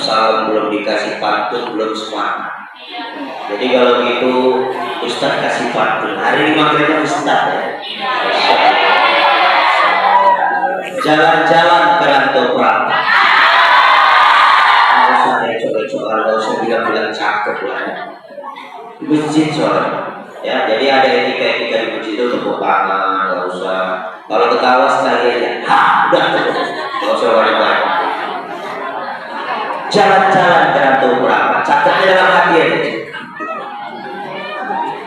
salam belum dikasih pantun belum semangat. Jadi kalau gitu Ustaz kasih pantun. Hari ini manggilnya Ustaz ya. Jalan-jalan ke Rantau Prata. Nggak usah ya coba-coba, nggak usah bilang-bilang cakep lah ya. Di masjid soalnya. Ya, jadi ada etika-etika di masjid itu, tepuk tangan, nggak usah. Kalau ketawa sekali aja, udah cukup. Nggak usah banyak-banyak. Jalan-jalan ke Rantau Prata. Cakepnya dalam hati aja.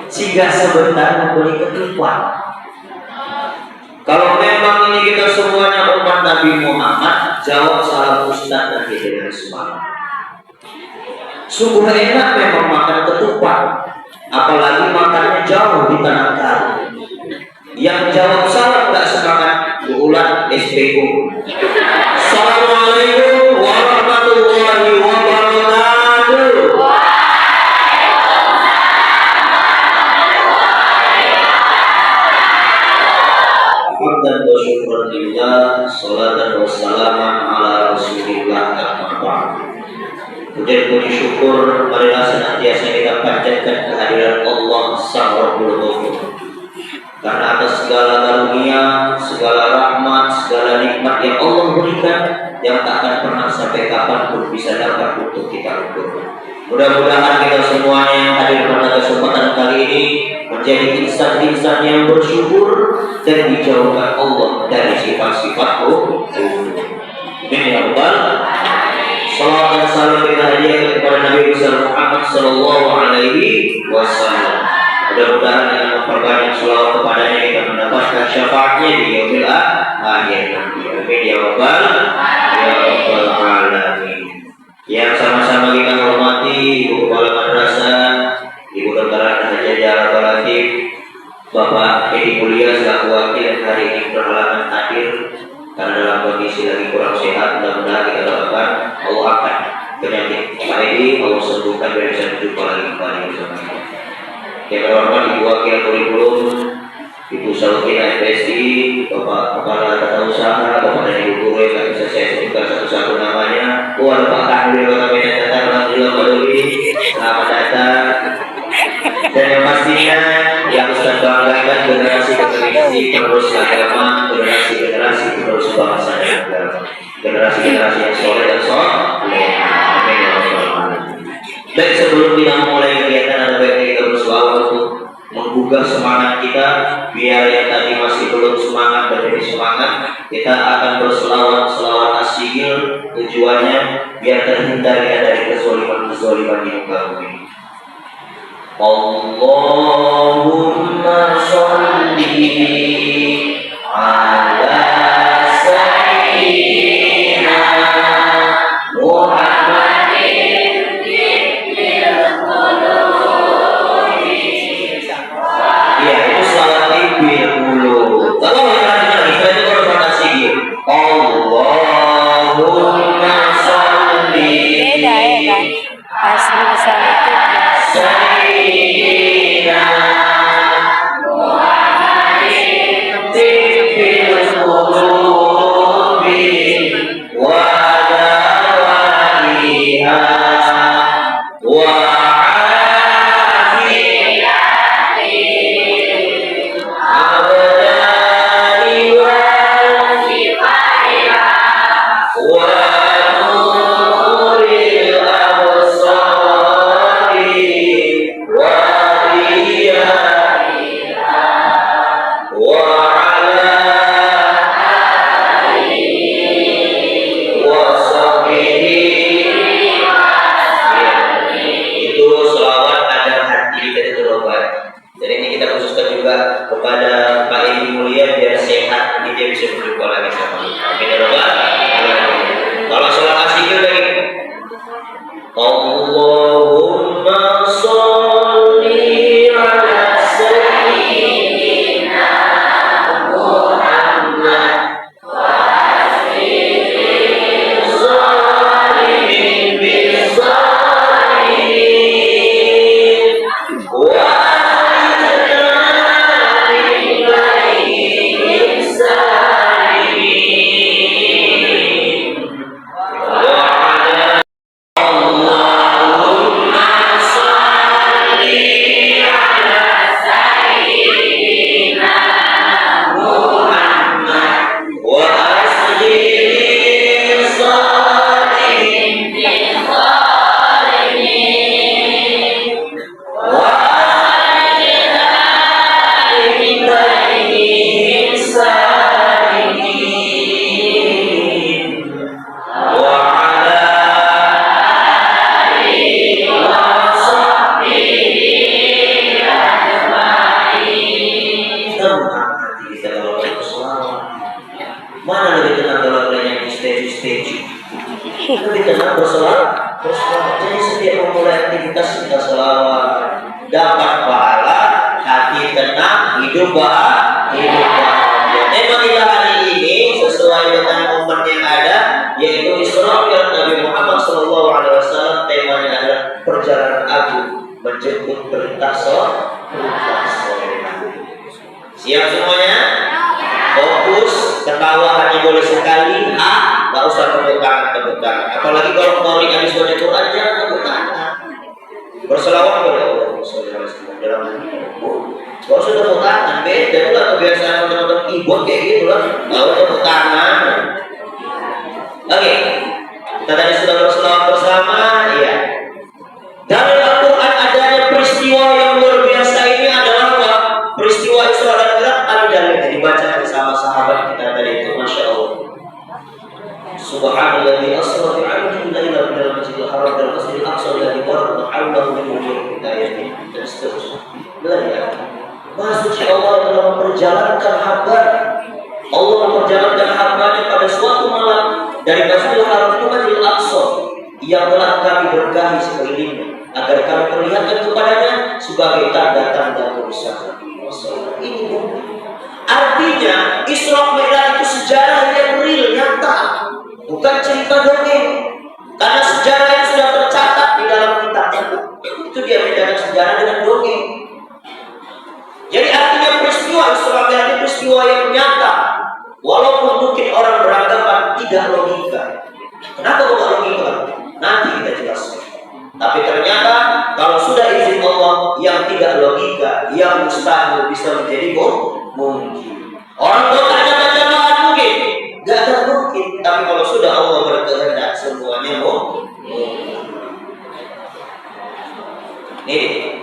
Singgah sebentar membeli ketupat. Kalau memang ini kita semuanya umat Nabi Muhammad, jawab salam Ustaz dan kita dengan semangat. Sungguh enak memang makan ketupat, apalagi makannya jauh di tanah kali. Yang jawab salam nggak semangat, berulang SPU. Assalamualaikum warahmatullahi wabarakatuh. Dan bersyukur lillah, salatan wassalaman ala rasulillah al-mahbub. Puji syukur marilah senantiasa kita panjatkan kehadiran Allah Sang Rabbul Ghafur. Karena atas segala karunia, segala rahmat, segala nikmat yang Allah berikan, yang tak akan pernah sampai kapanpun bisa dapat untuk kita ukur. Mudah-mudahan kita semuanya yang hadir pada kesempatan kali ini menjadi insan-insan yang bersyukur dan dijauhkan Allah dari sifat-sifat buruk. Amin ya rabbal alamin. Salawat dan salam kita hadiahkan kepada Nabi besar Muhammad sallallahu alaihi wasallam. Mudah-mudahan dengan memperbanyak salawat kepadanya kita mendapatkan syafaatnya di yaumil akhir nanti. Amin ya rabbal alamin. Yang sama-sama kita hormati Ibu Kepala Madrasah, Ibu Dr. Haji Jara Latif, Bapak Edi Mulia selaku wakil hari ini berhalangan hadir karena dalam kondisi lagi kurang sehat. Mudah-mudahan kita doakan Allah akan penyakit Pak Edi, Allah sembuhkan biar bisa berjumpa lagi kembali bersama kita. Yang terhormat Ibu Wakil Kurikulum, Ibu Salukina FSI, Bapak Kepala Tata Usaha, Bapak dan Ibu Guru yang tak bisa saya sebutkan satu-satu namanya. Ada Pak Kahwil kami datang, alhamdulillah Pak Doli, selamat datang. Dan yang pastinya yang Ustaz banggakan generasi penerus agama, generasi penerus bangsa dan agama, generasi yang soleh dan soleh. Amin ya rabbal alamin. Baik, sebelum kita memulai kegiatan, ada baiknya kita berselawat untuk menggugah semangat kita, biar yang tadi masih belum semangat menjadi semangat. Kita akan berselawat asyikil, tujuannya biar terhindar dari kezaliman di muka bumi. Allahumma sholli ala sayyidina Muhammadin tibbil qulubi. Ya, itu salat tibbil qulub. Kalau kita itu kalau fantasi gitu. Allahumma sholli. Beda ya kan? Asli salat Sayyidina Muhammadin tibbil qulubi wa dawaiha wa afiyati abdani wa sifaiha wa nuril absari wa diyaiha wa ala alihi wa sahbihi. Itu selawat ada hati dan terobat. Jadi ini kita khususkan juga kepada Pak Edi Mulia biar sehat, ini dia bisa berjumpa lagi sama kita. Amin ya rabbal alamin. Kalau sholat asyikil lagi, Allahumma sholli ala sayyidina Muhammad zalimin bizzalimin wa ajnabin salimin tenang hati kita kalau berselawat. Mana lebih tenang kalau kalian di stage? Lebih tenang berselawat. Jadi setiap memulai aktivitas kita selawat, dapat pahala, hati tenang, hidup bahagia. Tema kita hari ini sesuai dengan momen yang ada, yaitu Isra Mi'raj Nabi Muhammad SAW. Temanya adalah perjalanan agung menjemput perintah sholat. Siap semuanya? Fokus, ketawa hanya boleh sekali, nggak usah tepuk tangan. Apalagi kalau mau habis baca Quran jangan tepuk tangan. Berselawat boleh dalam nggak usah tepuk tangan. Beda lah kebiasaan teman-teman keyboard kayak gitu lah, nggak usah tepuk tangan. Oke, kita tadi sudah berselawat bersama, ya. Dari Al-Quran adanya peristiwa yang luar biasa ini adalah apa? Peristiwa Isra dan Mi'raj. Dalilnya dibaca bersama sahabat kita tadi itu, masya Allah. Subhanalladzi asra bi 'abdihi lailan minal masjidil haram ila masjidil aqsa alladzi barakna hawlahu min nurihi ayatin. Dan seterusnya. Belajar. Maha suci Allah telah memperjalankan hamba. Allah memperjalankan hambanya pada suatu malam dari Masjidil Haram ke Masjidil Aqsa yang telah kami berkahi sekelilingnya agar kami perlihatkan kepadanya sebagai tanda-tanda kebesaran. Ini artinya Isra Mi'raj itu sejarah yang real, nyata, bukan cerita dongeng. Karena sejarah yang sudah tercatat di dalam kitab itu dia bedakan sejarah dengan dongeng. Jadi artinya peristiwa Isra Mi'raj itu peristiwa yang nyata, walaupun mungkin orang beranggapan tidak logika. Kenapa bukan logika? Nanti kita jelaskan. Tapi ternyata kalau sudah izin Allah yang tidak logika, yang mustahil bisa menjadi mungkin. Orang bertanya bacaan mungkin, gak ada mungkin. Tapi kalau sudah Allah berkehendak semuanya mungkin. Nih,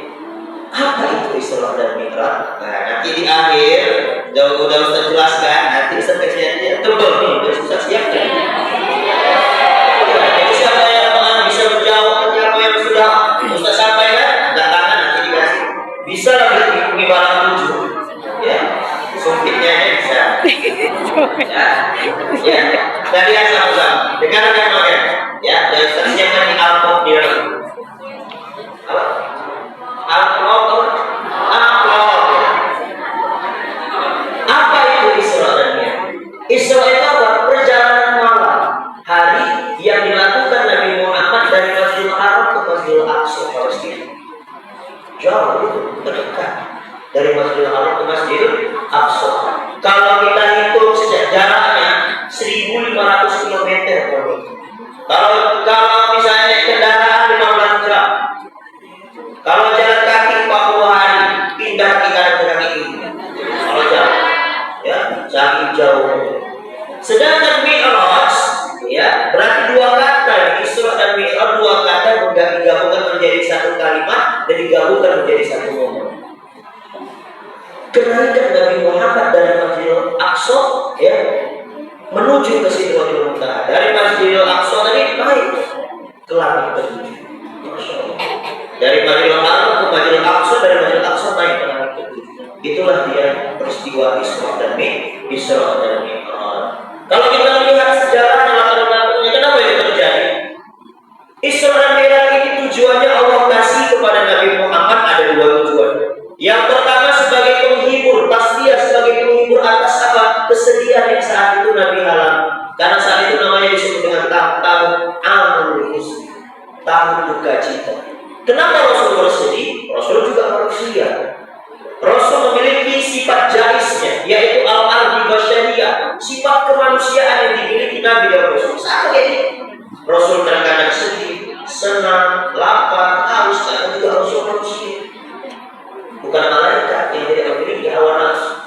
apa itu Isra dan Mi'raj? Nah, nanti di akhir udah Ustaz jelaskan. Nanti Ustaz kecilnya tebel nih, udah Ustaz siapkan. Jadi siapa yang bisa menjawab apa yang sudah Ustaz sampaikan, angkat tangan nanti dikasih. Bisa lebih mengibarat 7, ya. Sumpitnya bisa. Ya. Dari yang sama-sama. Dengarkan makanya. Ya, dan Ustaz siapkan di amplop di dalam. Apa? Amplop. Apa itu Isra dan Mi'raj? Isra itu apa? Perjalanan malam, hari yang dilakukan Nabi Muhammad dari Masjidil Haram ke Masjidil Aqsa Palestina. Jauh itu, dekat dari Masjidil Haram ke Masjidil Aqsa. Kalau kita hitung jaraknya 1.500 km. Kalau misalnya kendaraan 15 jam. Kalau jalan kaki 40 hari, pindah ke kanan ke kiri. Kalau jalan, ya, sangat jauh. Sedangkan Mi'raj, ya, berarti dua kata. Isra dan Mi'raj dua kata digabungkan menjadi satu kalimat dan digabungkan menjadi satu momen. Kenaikan Nabi Muhammad dari Masjidil Aqsa, ya, menuju ke Sidratul Muntaha. Dari Masjidil Aqsa tadi naik ke langit ketujuh. Dari Masjidil Haram ke Masjidil Aqsa, dari Masjidil Aqsa naik ke langit ketujuh. Itulah dia peristiwa Isra dan Mi'raj. Kalau kita melihat sejarah latar belakangnya, kenapa itu terjadi? Isra dan Mi'raj ini tujuannya Allah kasih kepada Nabi Muhammad ada dua tujuan. Yang pertama sebagai penghibur, tasbih sebagai penghibur atas apa? Kesedihan yang saat itu Nabi alami. Karena saat itu namanya disebut dengan tahun Amul Huzni, tahun duka cita. Kenapa Rasul bersedih? Rasul juga manusia. Rasul memiliki sifat jaisnya, yaitu al-ardi basyariyah, sifat kemanusiaan yang dimiliki Nabi dan Rasul. Sama kayak ini. Rasul kadang-kadang sedih, senang, lapar, haus, karena juga Rasul manusia. Bukan malaikat yang tidak memiliki hawa nafsu,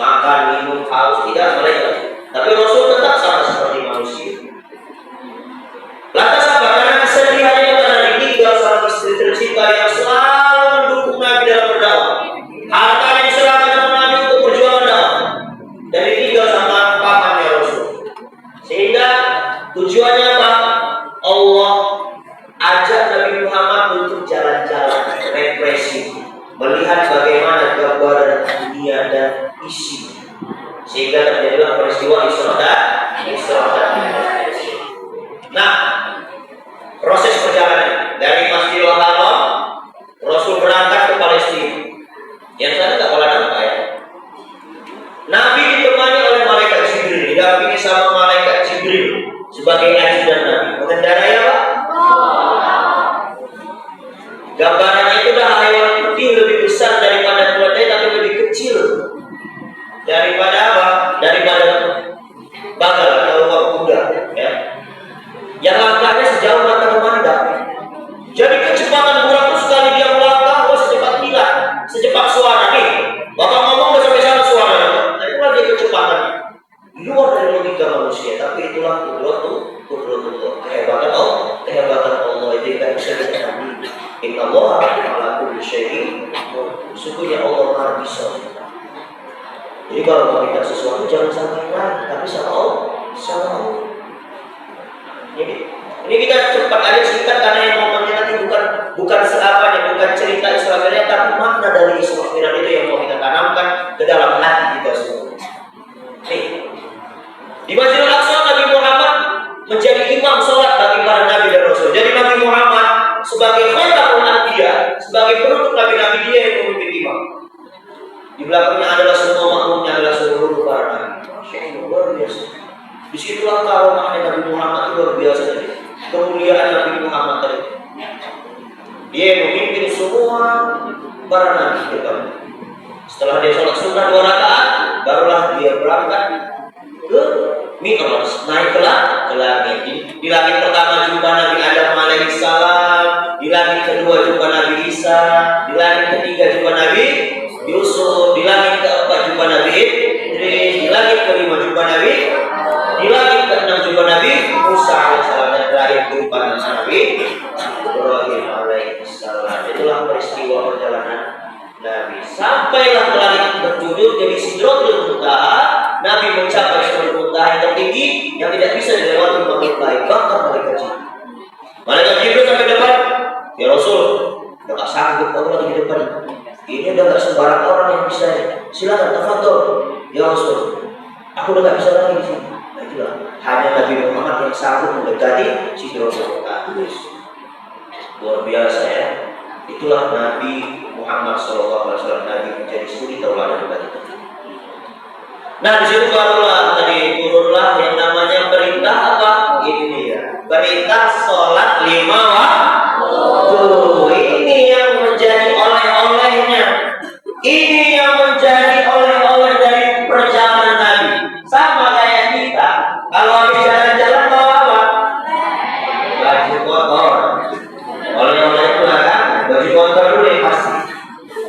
makan, minum, haus, tidak malaikat. Tapi Rasul tetap sama seperti manusia. Lantas apa? Karena kesedihannya karena ditinggal sama istri tercinta yang selalu mendukung Nabi dalam berdakwah. Hartanya diserahkan sama Nabi untuk perjuangan dakwah. Dan ditinggal sama pamannya Rasul. Sehingga tujuannya apa? Allah ajak Nabi Muhammad untuk jalan-jalan represi, melihat bagaimana gambaran dunia dan isi. Sehingga terjadilah peristiwa Isra dan Mi'raj. Nah, proses perjalanan dari Masjidil Haram, Rasul berangkat ke Palestina. Yang sana nggak boleh nampak ya. Nabi ditemani oleh malaikat Jibril, didampingi sama malaikat Jibril sebagai ajudan Nabi. Mengendarai apa? Gambarannya itu dah hewan putih lebih besar daripada keledai tapi lebih kecil daripada apa? Daripada bagal atau kuda, ya. Yang langkahnya sejauh mata memandang. Jadi kecepatan burung itu sekali dia melangkah, secepat kilat, secepat suara nih. Bapak ngomong udah sampai sana suara. Nah, itulah dia kecepatannya. Di luar dari logika manusia, tapi itulah kudratullah. Kehebatan Allah itu kan bisa kita ambil. Inna Allah ala kulli syai'in. Sesungguhnya Allah Maha bisa. Jadi kalau mau minta sesuatu jangan sama yang lain, tapi sama Allah. Ini kita cepat aja singkat karena yang momennya nanti bukan seapanya, bukan cerita Isra Mi'raj, tapi makna dari Isra Mi'raj itu yang mau kita tanamkan ke dalam hati kita semua. Nih, di Masjidil Aqsa Nabi Muhammad menjadi imam sholat bagi para nabi dan rasul. Jadi Nabi Muhammad sebagai khatamul anbiya, sebagai penutup nabi-nabi, dia yang memimpin imam. Di belakangnya adalah semua makmumnya adalah seluruh para nabi. Luar biasa. Disitulah karomahnya Nabi Muhammad itu luar biasa. Kemuliaan Nabi Muhammad tadi. Dia yang memimpin semua para nabi depan. Setelah dia sholat sunnah 2 rakaat, barulah dia berangkat ke Mi'raj, naik ke langit. Di langit pertama jumpa Nabi Adam alaihissalam, di langit kedua jumpa Nabi Isa, di langit ketiga jumpa Nabi Yusuf, di langit keempat jumpa Nabi Idris, di langit kelima jumpa Nabi, di langit keenam jumpa Nabi Musa alaihissalam, dan terakhir jumpa Nabi Ibrahim alaihissalam. Itulah peristiwa perjalanan Nabi. Sampailah ke langit berjudul jadi Sidratul Muntaha. Nabi mencapai Sidratul Muntaha yang tertinggi yang tidak bisa dilewati makhluk lain, bahkan malaikat Jibril. Malaikat Jibril sampai depan, ya Rasul, udah gak sanggup kamu lagi di depan. Ini udah gak sembarang orang yang bisa. Silakan tafadhol, ya Rasul. Aku udah gak bisa lagi di sini. Nah, itulah hanya Nabi Muhammad yang sanggup mendekati Sidratul Muntaha. Luar biasa ya. Itulah Nabi Muhammad SAW, Nabi menjadi suri tauladan bagi kita. Nah, di situ barulah tadi turunlah yang namanya perintah apa? Ini dia. Perintah sholat 5 waktu. Ini yang menjadi oleh-olehnya. Ini yang menjadi oleh-oleh dari perjalanan Nabi. Sama kayak kita. Kalau habis jalan-jalan bawa apa? Baju kotor. Oleh-oleh itu kan baju kotor dulu yang pasti.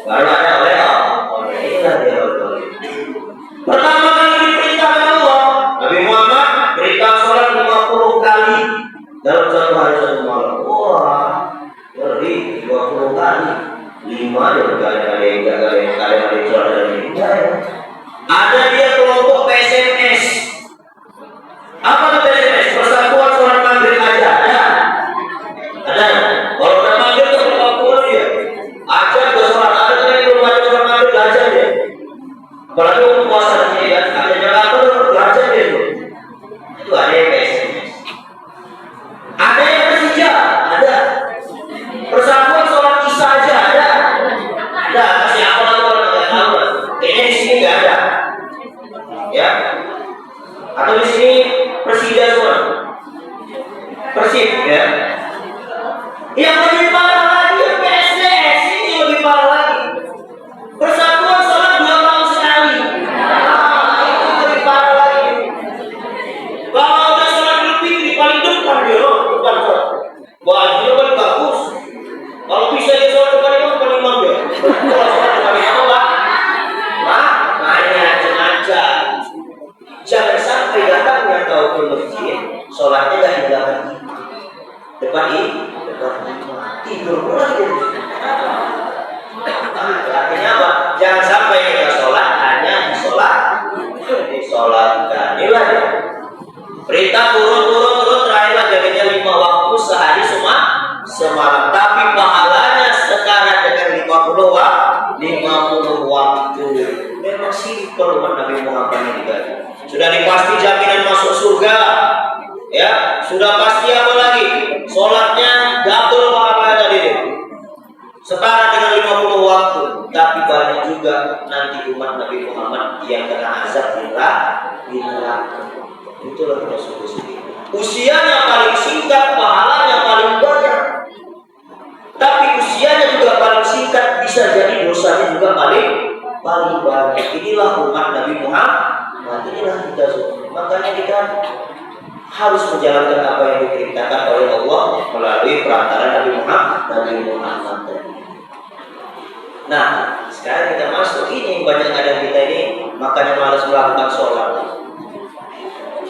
Baru ada oleh-oleh. Inilah dia oleh-oleh. Pertama kali diperintahkan Allah, Nabi Muhammad perintah sholat 50 kali dalam satu hari satu malam. Wah, ngeri 20 kali. 5 ada yang sholat ada yang tidak. Ada dia kelompok PSMS. Apa itu PSMS? Persatuan Sholat Maghrib aja ada. Ada. Kalau udah maghrib tuh kelompok dia. Ajar ke sholat. Ada yang belum ada sholat maghrib ajar dia. Apalagi untuk puasa di sini kan, ada Jakarta tuh belajar dia tuh. Itu ada yang PSMS. Ada yang Persija, ada. Persatuan sholat Isya aja ada. Ada, kasih apa lagi orang nggak tahu. Kayaknya di sini nggak ada. Ya. Atau di sini Persija semua. Persib, ya. Yang lebih parah lagi PSDS, ini lebih parah lagi. Persatuan sholat 2 tahun sekali. Itu lebih parah lagi. Kalau udah sholat Idul Fitri paling depan dia loh, depan sholat. Bajunya paling bagus. Kalau bisa dia sholat depan imam dia. Kalau sholat depan imam Pak, makanya sengaja jangan sampai datangnya kau ke masjid, sholatnya nggak di belakang depan tidur pula gitu. Artinya apa? Jangan sampai kita sholat hanya disolatkan. Inilah ya. Perintah turun terakhirlah jadinya 5 waktu sehari semalam. Tapi pahalanya sekarang dengan 50 waktu. Memang simpel. simpel umat Nabi Muhammad ini guys. Sudah dipasti jaminan masuk surga, ya. Sudah pasti apa lagi? Sholatnya double pahala tadi deh. Setara dengan 50 waktu. Tapi banyak juga nanti umat Nabi Muhammad yang kena azab di neraka. Itulah Rasulullah sendiri. Usianya paling singkat, pahalanya paling banyak. Tapi usianya juga paling singkat, bisa jadi dosanya juga paling banyak. Inilah umat Nabi Muhammad. Inilah kita semua. Makanya kita harus menjalankan apa yang diperintahkan oleh Allah melalui perantara Nabi Muhammad. Nah, sekarang kita masuk ini banyak kadang kita ini makanya malas melakukan sholat.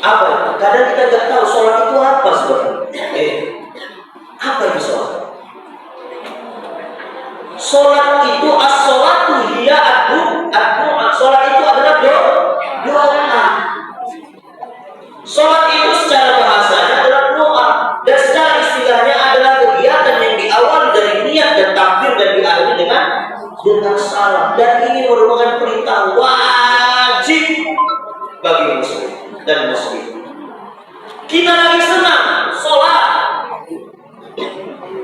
Apa? Kadang kita nggak tahu sholat itu apa sebenarnya. Apa itu sholat? Sholat itu as-sholatu hiya ad-du'a. Sholat itu adalah doa. Sholat itu secara bahasanya adalah doa, dan secara istilahnya adalah kegiatan yang diawali dari niat dan takbir dan diakhiri dengan salam. Dan ini merupakan perintah wajib bagi muslim dan muslim. Kita lagi senang, sholat.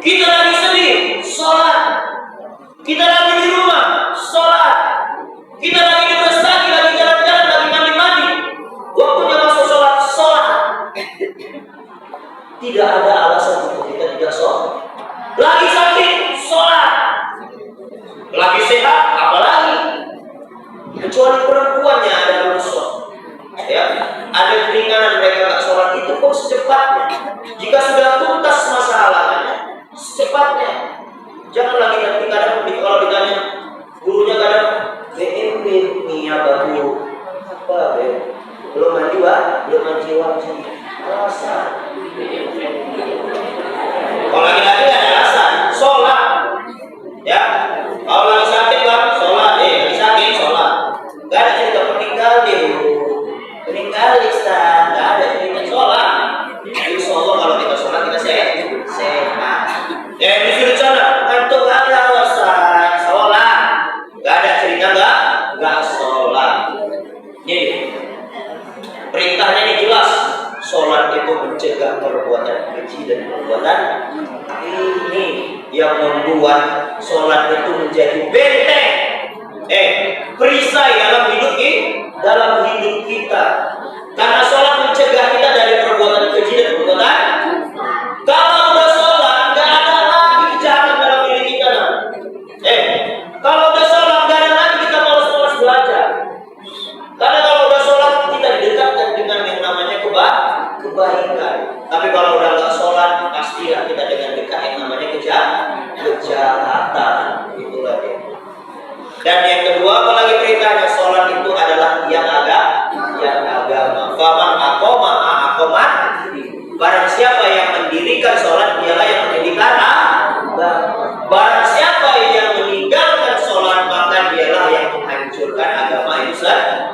Kita lagi sedih, sholat. Kita lagi di rumah, sholat. Kita lagi di prestasi, lagi jalan-jalan, lagi mandi-mandi, waktunya masuk sholat. Tidak ada alasan untuk kita tidak sholat. Lagi sakit, sholat. Lagi sehat, apalagi. Kecuali perempuannya ada urusan, ya, ada keringanan mereka nggak sholat, itu pun secepatnya. Jika sudah tuntas masalahnya, secepatnya. Jangan lagi nanti kadang kalau ditanya gurunya kadang BMB nih apa bu? Apa be? Belum mandi wajib. Alasan. Kalau lagi-lagi ada alasan, sholat. Ya, kalau lagi sakit bang, sholat. Lagi sakit, sholat. Gak ada cerita meninggal Ustaz. Gak ada cerita sholat. Insya Allah kalau kita sholat kita sehat. Ya, disuruh sholat. Untuk ada Ustaz, sholat. Gak ada cerita gak sholat. Ini perintahnya ini jelas. Sholat itu mencegah perbuatan keji dan perbuatan ini yang membuat sholat itu menjadi benteng, perisai dalam hidup kita. Karena sholat mencegah kita dari perbuatan keji dan perbuatan. Kalau udah sholat, nggak ada lagi kejahatan dalam diri kita. Kalau udah sholat, nggak ada lagi kita malas belajar. Karena kalau udah sholat, kita didekatkan dengan yang namanya kebaikan. Tapi kalau udah nggak sholat, pastilah kita dengan dekat yang namanya kejahatan. Itulah dia. Dan yang kedua, apalagi perintahnya, sholat itu adalah yang agama. Faman aqoma. Barang siapa yang mendirikan sholat, dialah yang mendirikan agama. Barang siapa yang meninggalkan sholat, maka dialah yang menghancurkan agama itu sendiri.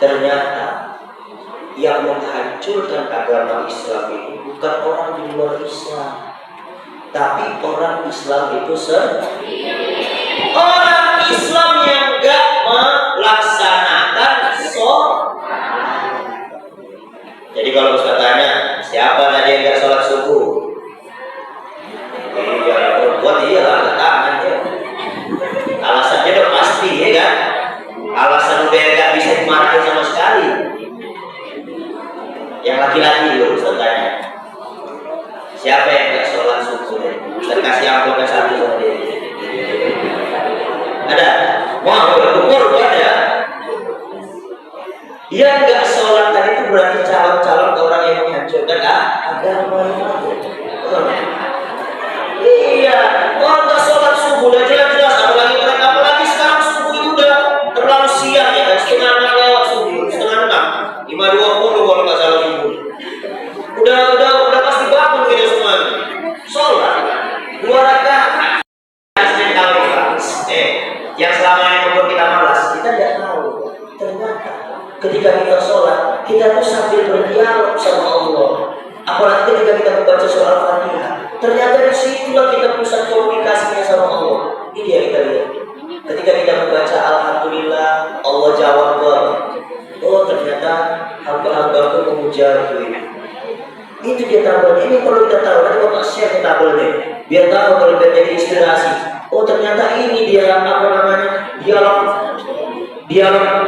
Ternyata yang menghancurkan agama Islam ini bukan orang di luar Islam, tapi orang Islam itu sendiri. Orang Islam yang gak melaksanakan sholat. Jadi kalau Ustaz tanya, siapa tadi yang gak sholat subuh? Iya, perempuan iyalah, angkat tangan ya. Alasannya udah pasti ya kan? Alasan udah gak bisa dimarahin sama sekali. Yang laki-laki loh, Ustaz tanya, siapa yang gak sholat subuh? Ustaz kasih amplopnya satu sama dia. Ada? Mau berukur ada? Yang gak sholat tadi itu berarti calon-calon orang yang menghancurkan agama. Iya, orang gak sholat subuh udah jelas-jelas, apalagi sekarang subuh itu udah terlalu siang ya kan, setengah 6 lewat subuh, setengah 6, 5.20 kalau nggak salah subuh. Udah pasti bangun kita semuanya. Sholat 2 rakaat. Yang selama ini membuat kita malas, kita tidak tahu. Ternyata ketika kita sholat, kita tuh sambil berdialog sama Allah. Apalagi ketika kita membaca surah Al-Fatihah, ternyata di situlah kita pusat komunikasinya sama Allah. Ini dia kita lihat. Ketika kita membaca Alhamdulillah, Allah jawab doa. Oh ternyata hamba-hamba itu memuja ini. Itu dia tabelnya. Ini perlu kita tahu. Nanti Bapak share tabelnya, biar tahu kalau biar jadi inspirasi. Oh ternyata ini dia apa namanya dialog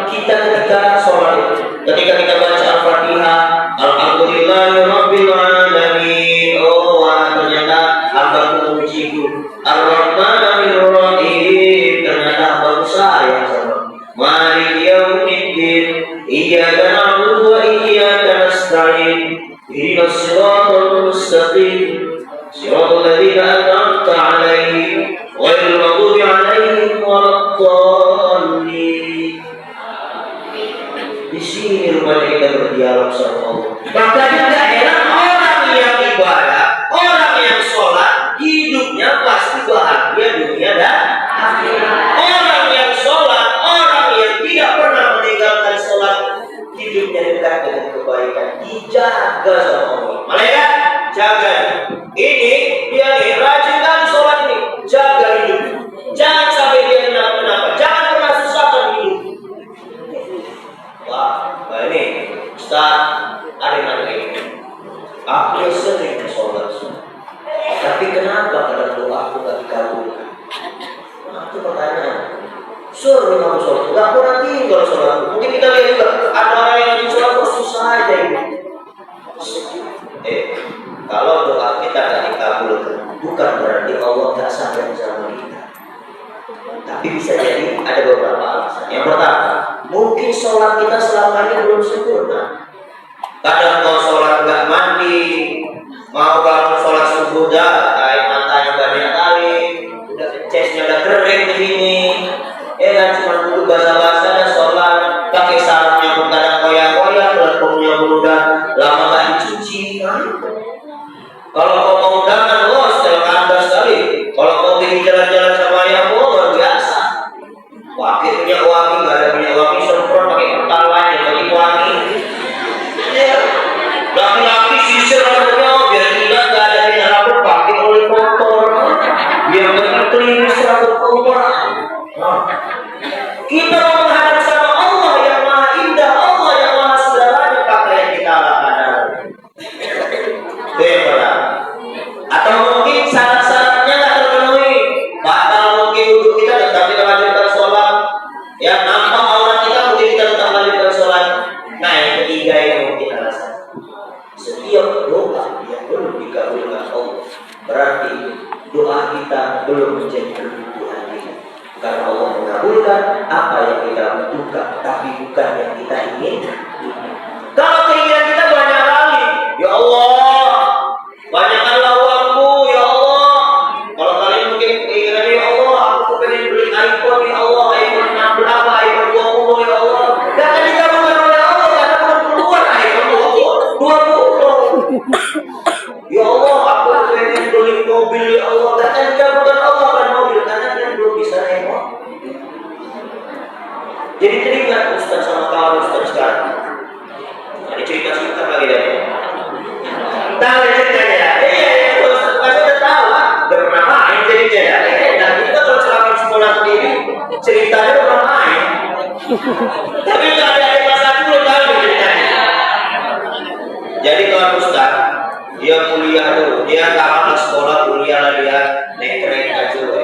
kita ketika sholat itu. Ketika kita baca Al-Fatihah, Alhamdulillahirabbil alamin. Oh wah, ternyata hamba memujiku. Ar-Rahmanir Rahim. Ternyata hamba sayang sama. Maliki yaumiddin. Iyyaka na'budu wa iyyaka nasta'in. Ihdinas siratal mustaqim. Siratal ladzina an'amta 'alaihim ghairil maghdubi 'alaihim waladdallin. Di sini rupanya kita berdialog sama Allah. Maka juga heran orang yang ibadah, orang yang sholat, hidupnya pasti bahagia dunia dan akhirat. Orang yang sholat, orang yang tidak pernah meninggalkan sholat, hidupnya dekat dengan kebaikan, dijaga sama Allah. Malaikat, jaga. Ini dia nih, rajinkan sholat ini, jaga hidup. Jangan sampai dia kenapa-kenapa, jangan pernah susahkan hidup. Wah, ini Ustaz, ada yang aku sering sholat, tapi kenapa kadang doa aku gak dikabulkan? Nah, itu pertanyaan. Suruh kamu sholat, gak pernah tinggal sholat. Mungkin kita lihat juga ada orang yang lagi sholat kok susah aja ini. Kalau doa kita gak dikabulkan, bukan berarti Allah gak sayang sama kita. Tapi bisa jadi ada beberapa alasan. Yang pertama, mungkin sholat kita selama ini belum sempurna. Kadang mau sholat nggak mandi, mau bangun sholat subuh dah, air matanya banyak kali, udah chestnya udah kering di sini, kan cuma duduk basa-basa dan sholat, pakai sarungnya pun kadang koyak-koyak, teleponnya pun udah lama nggak dicuci. Kalau mau undangan, setelah kandas sekali. Kalau mau pergi jalan-jalan sama ayah, luar biasa. Pakai minyak wangi, nggak ada minyak wangi, semprot pakai kental lain, jadi wangi. Laki-laki sisir rambutnya, biar tidak nggak ada minyak rambut, pakai oleh kotor, biar nggak klinis rambut kotor. Kita mau menghadap sama Allah yang maha indah, Allah yang maha segalanya, pakaian kita ala kadar. Itu yang pertama. Atau mungkin syarat-syaratnya tak terpenuhi, batal mungkin untuk kita tetap kita lanjutkan sholat, yang nampak aurat kita mungkin kita tetap lanjutkan sholat. Nah yang ketiga yang mungkin alasan, setiap doa yang belum dikabulkan Allah berarti doa kita belum menjadi kebutuhan kita, karena Allah mengabulkan apa yang kita butuhkan, tapi bukan yang kita inginkan. Kalau keinginan kita banyak kali, ya Allah, banyakkanlah uangku, ya Allah. Kalau kalian mungkin keinginannya, ya Allah, aku pengen beli iPhone, ya Allah, iPhone 6 berapa, iPhone 20, ya Allah. Gak akan dikabulkan oleh Allah, karena belum keluar iPhone 20. Ya Allah, aku pengen beli mobil, ya Allah. Gak akan dikabulkan Allah kan mobil, karena dia belum bisa naik mobil. Jadi teringat Ustaz sama kawan Ustaz sekarang. Nah, cerita-cerita lagi dari tahu ceritanya ya? Iya, Ustaz udah tahu lah, udah pernah main jadinya ya. Dan kita kalau selama sekolah sendiri, ceritanya udah pernah main. Tapi kalau ada masa dulu tahu ceritanya. Jadi kawan Ustaz, dia kuliah dulu, dia tamat sekolah kuliah lah, dia naik kereta dulu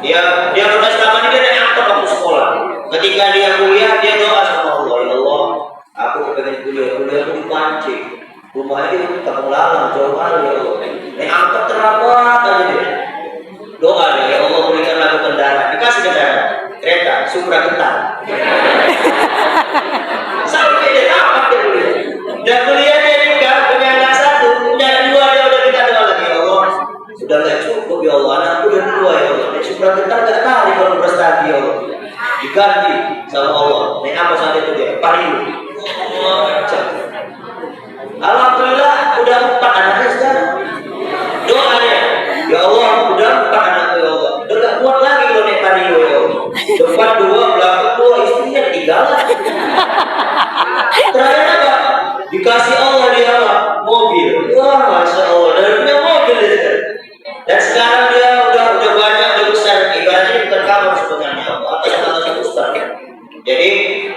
ya. Dia udah selama ini dia naik angkot waktu sekolah. Ketika dia kuliah, dia doa sama Allah, ya Allah, aku pengen kuliah aku dipancing. Rumahnya di Kampung Lalang, jauh kali ya Allah. Naik angkot terlambat aja dia. Doa deh, ya Allah berikanlah aku kendaraan. Dikasih kendaraan, kereta, Supra Getar. Sampai dia tamat dia kuliah. Dan kuliahnya juga punya anak satu, punya dua, dia udah minta doa lagi, ya Allah. Sudah gak cukup ya Allah, anakku udah dua ya Allah. Naik Supra Getar gak tahu kalau berstagi ya Allah. Diganti sama Allah. Naik apa saat itu dia? Pariu. Alhamdulillah udah 4 anaknya sekarang. Doanya, ya Allah udah 4 anaknya ya Allah. Udah gak kuat lagi kalau naik pariu ya Allah. Depan 2, belakang 2, istrinya 3 lah. Terakhir apa? Dikasih Allah dia apa? Mobil. Wah, masya Allah. Dan punya mobil dia sekarang. Dan sekarang dia udah banyak, udah besar. Ibaratnya bukan kabar sebenarnya. Apa yang Allah sebutkan? Jadi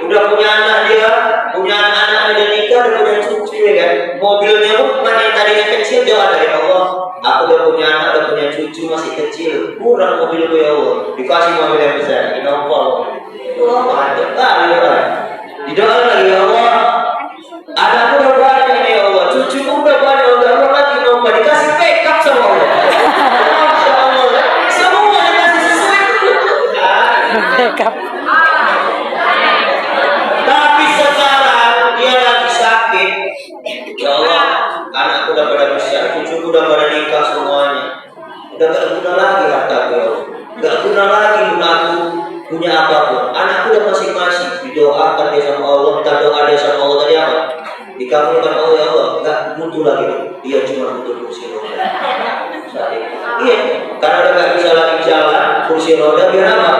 udah punya anak dia, punya anak ada nikah, udah punya cucu ya kan. Mobilnya pun mana yang tadinya kecil doa dari Allah. Aku udah punya anak, udah punya cucu masih kecil. Kurang mobilku ya Allah. Dikasih mobil yang besar. Innova. Wah, mantap kali doa. Didoa lagi ya Allah. Anakku udah banyak nih ya Allah. Cucuku udah banyak. Udah lagi nomor dikasih backup sama Allah. Masya Allah. Semua dikasih sesuai. Backup. Tapi sekarang dia lagi sakit. Ya Allah, anakku udah pada besar, cucuku udah pada nikah semuanya. Udah gak guna lagi hartaku ya Allah. Gak guna lagi gunaku punya apapun. Anakku udah masing-masing. Didoakan dia sama Allah, minta doa dia sama Allah tadi apa? Dikabulkan Allah ya Allah. Gak butuh lagi. Dia cuma butuh kursi roda. Iya, karena udah gak bisa lagi jalan kursi roda biar apa?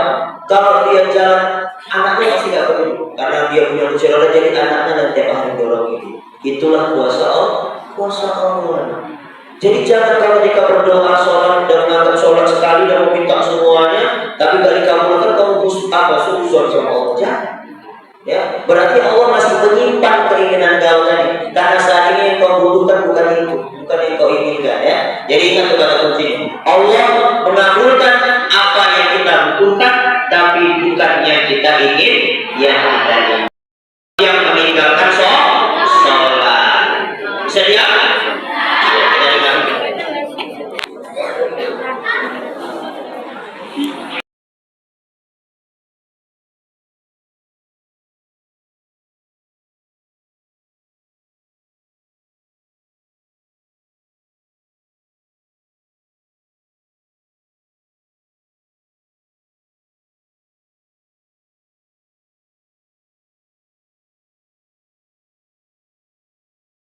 Kalau dia jalan, anaknya pasti gak peduli. Karena dia punya kursi roda, jadi anaknya nanti tiap hari dorong ini. Itulah kuasa Allah. Kuasa Allah. Jadi jangan kalau ketika berdoa sholat dan menganggap sholat sekali dan meminta semuanya, tapi gak dikabulkan, kamu apa? Sujud sama Allah. Jangan. Ya, berarti Allah masih menyimpan keinginan